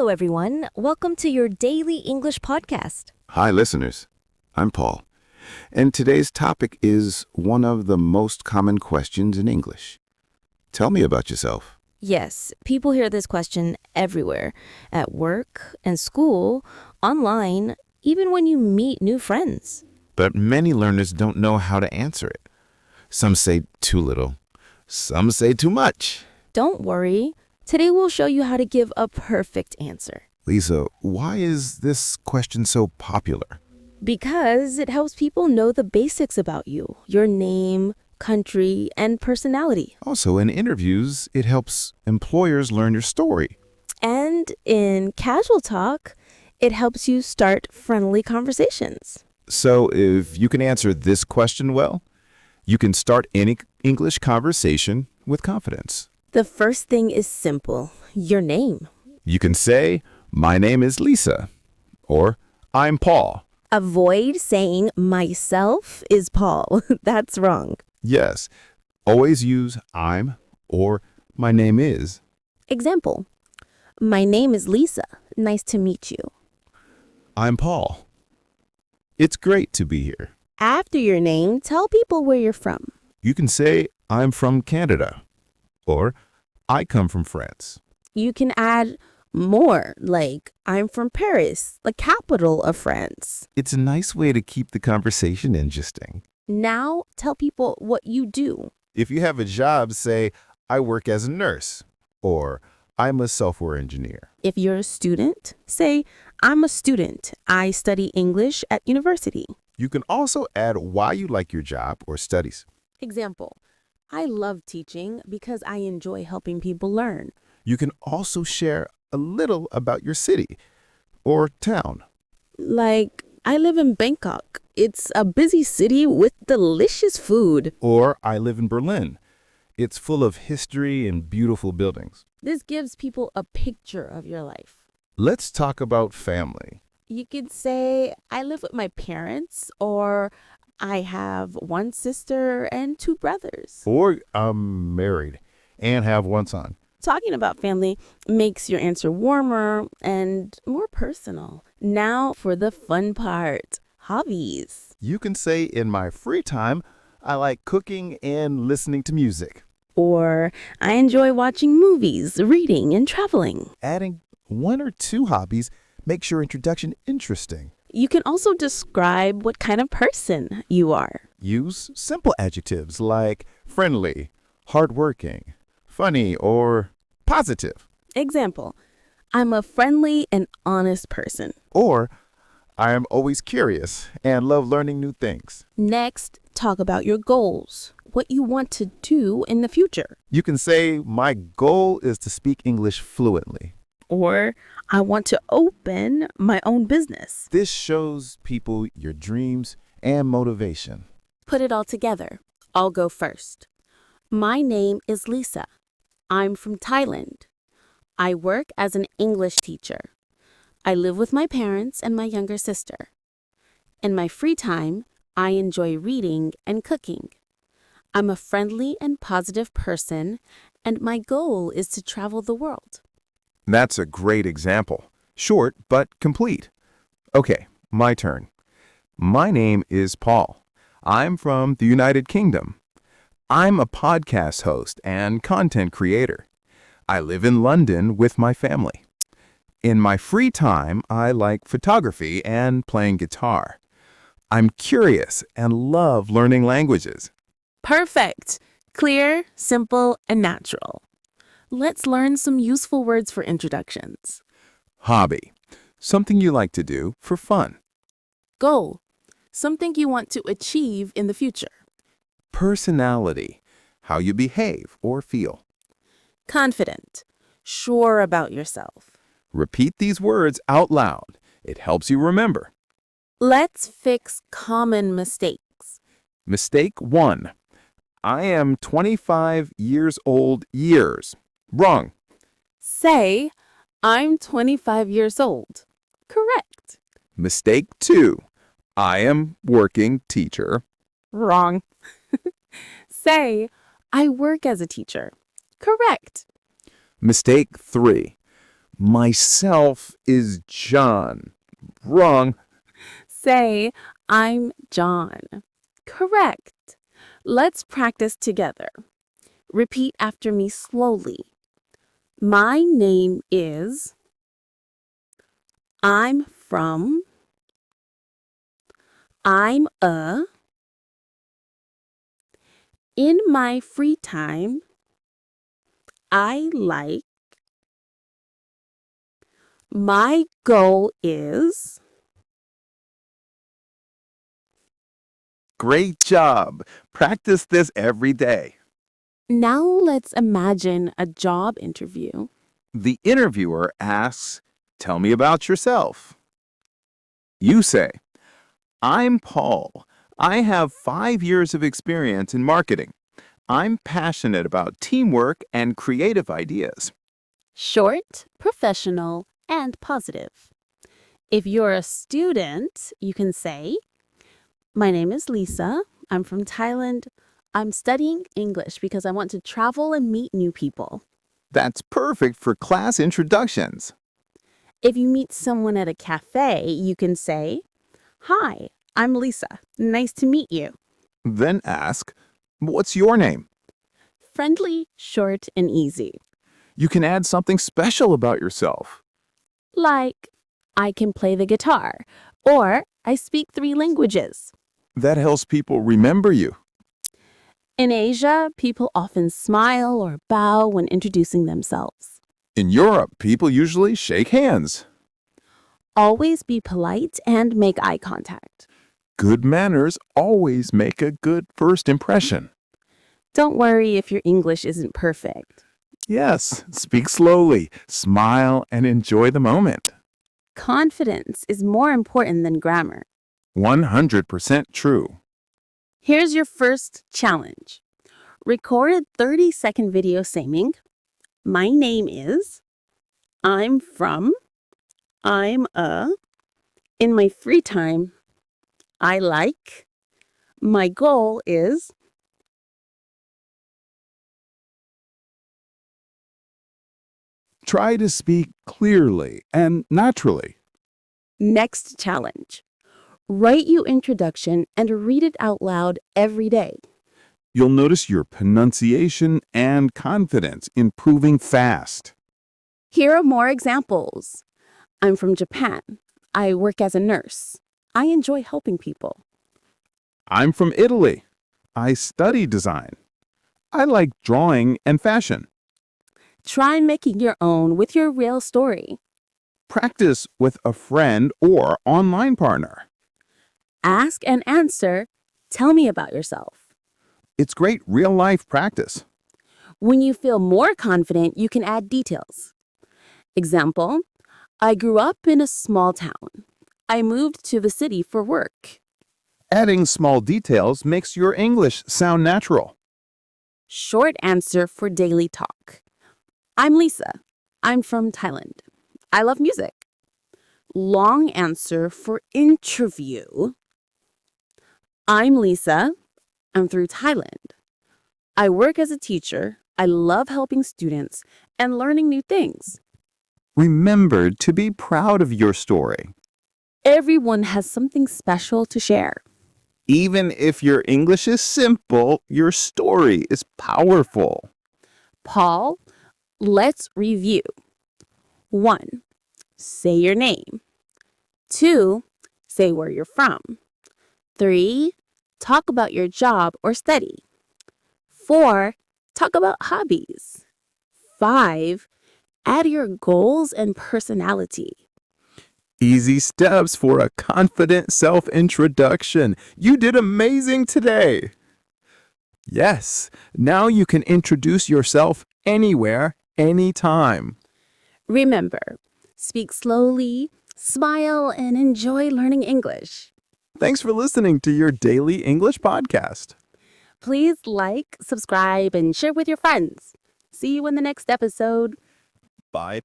Hello, everyone. Welcome to your daily English podcast. Hi, listeners. I'm Paul, and today's topic is one of the most common questions in English. Tell me about yourself. Yes, people hear this question everywhere at work and school, online, even when you meet new friends. But many learners don't know how to answer it. Some say too little. Some say too much. Don't worry. Today we'll show you how to give a perfect answer Lisa, why is this question so popular? because it helps people know the basics about you, your name, country, and personality. Also, in interviews, it helps employers learn your story. And in casual talk, it helps you start friendly conversations. So, if you can answer this question well, you can start any English conversation with confidence. The first thing is simple, your name. You can say, "My name is Lisa," or "I'm Paul." Avoid saying myself is Paul. That's wrong. Yes, always use "I'm" or "My name is." Example, my name is Lisa. Nice to meet you. "I'm Paul. It's great to be here." After your name, tell people where you're from. You can say, "I'm from Canada," or "I come from France." You can add more, like I'm from Paris, the capital of France. It's a nice way to keep the conversation interesting. Now tell people what you do. If you have a job, say, "I work as a nurse," or "I'm a software engineer." If you're a student, say I'm a student. I study English at university. You can also add why you like your job or studies. Example, I love teaching because I enjoy helping people learn. You can also share a little about your city or town. Like, I live in Bangkok. It's a busy city with delicious food. Or "I live in Berlin. It's full of history and beautiful buildings." This gives people a picture of your life. Let's talk about family. You could say, I live with my parents, or I have one sister and two brothers. Or "I'm married and have one son." Talking about family makes your answer warmer and more personal. Now for the fun part, hobbies. You can say, "In my free time, I like cooking and listening to music." Or I enjoy watching movies, reading, and traveling. Adding one or two hobbies makes your introduction interesting. You can also describe what kind of person you are. Use simple adjectives like friendly, hardworking, funny, or positive. Example, I'm a friendly and honest person. Or "I am always curious and love learning new things." Next, talk about your goals, what you want to do in the future. You can say, "My goal is to speak English fluently." Or I want to open my own business. This shows people your dreams and motivation. Put it all together. I'll go first. My name is Lisa. I'm from Thailand. I work as an English teacher. I live with my parents and my younger sister. In my free time, I enjoy reading and cooking. I'm a friendly and positive person, and my goal is to travel the world. That's a great example. Short but complete. Okay, my turn. My name is Paul. I'm from the United Kingdom. I'm a podcast host and content creator. I live in London with my family. In my free time, I like photography and playing guitar. I'm curious and love learning languages. Perfect. Clear, simple, and natural. Let's learn some useful words for introductions. Hobby. Something you like to do for fun. Goal. Something you want to achieve in the future. Personality. How you behave or feel. Confident. Sure about yourself. Repeat these words out loud. It helps you remember. Let's fix common mistakes. Mistake 1. I am 25 years old years. Wrong. Say, I'm 25 years old. Correct. Mistake 2. I am working teacher. Wrong. Say, I work as a teacher. Correct. Mistake 3. Myself is John. Wrong. Say, I'm John. Correct. Let's practice together. Repeat after me slowly. My name is. I'm from. I'm a. In my free time, I like. My goal is. Great job. Practice this every day. Now let's imagine a job interview. The interviewer asks, "Tell me about yourself." You say, "I'm Paul. I have 5 years of experience in marketing. I'm passionate about teamwork and creative ideas." Short, professional, and positive. If you're a student, you can say, my name is Lisa. I'm from Thailand. I'm studying English because I want to travel and meet new people. That's perfect for class introductions. If you meet someone at a cafe, you can say, hi, I'm Lisa. Nice to meet you. Then ask, "What's your name?" Friendly, short, and easy. You can add something special about yourself. Like, I can play the guitar, or I speak 3 languages. That helps people remember you. In Asia, people often smile or bow when introducing themselves. In Europe, people usually shake hands. Always be polite and make eye contact. Good manners always make a good first impression. Don't worry if your English isn't perfect. Yes, speak slowly, smile, and enjoy the moment. Confidence is more important than grammar. 100% true. Here's your first challenge. Record a 30-second video saying, my name is, I'm from, I'm a, in my free time, I like, my goal is. Try to speak clearly and naturally. Next challenge. Write your introduction and read it out loud every day. You'll notice your pronunciation and confidence improving fast. Here are more examples. I'm from Japan. I work as a nurse. I enjoy helping people. I'm from Italy. I study design. I like drawing and fashion. Try making your own with your real story. Practice with a friend or online partner. Ask and answer. Tell me about yourself. It's great real-life practice. When you feel more confident, you can add details. Example, I grew up in a small town. I moved to the city for work. Adding small details makes your English sound natural. Short answer for daily talk. I'm Lisa. I'm from Thailand. I love music. Long answer for interview. I'm Lisa. I'm through Thailand. I work as a teacher. I love helping students and learning new things. Remember to be proud of your story. Everyone has something special to share. Even if your English is simple, your story is powerful. Paul, let's review. 1. Say your name. 2. Say where you're from. 3. Talk about your job or study. 4. Talk about hobbies. 5. Add your goals and personality. Easy steps for a confident self-introduction. You did amazing today. Yes, now you can introduce yourself anywhere, anytime. Remember, speak slowly, smile, and enjoy learning English. Thanks for listening to your daily English podcast. Please like, subscribe, and share with your friends. See you in the next episode. Bye.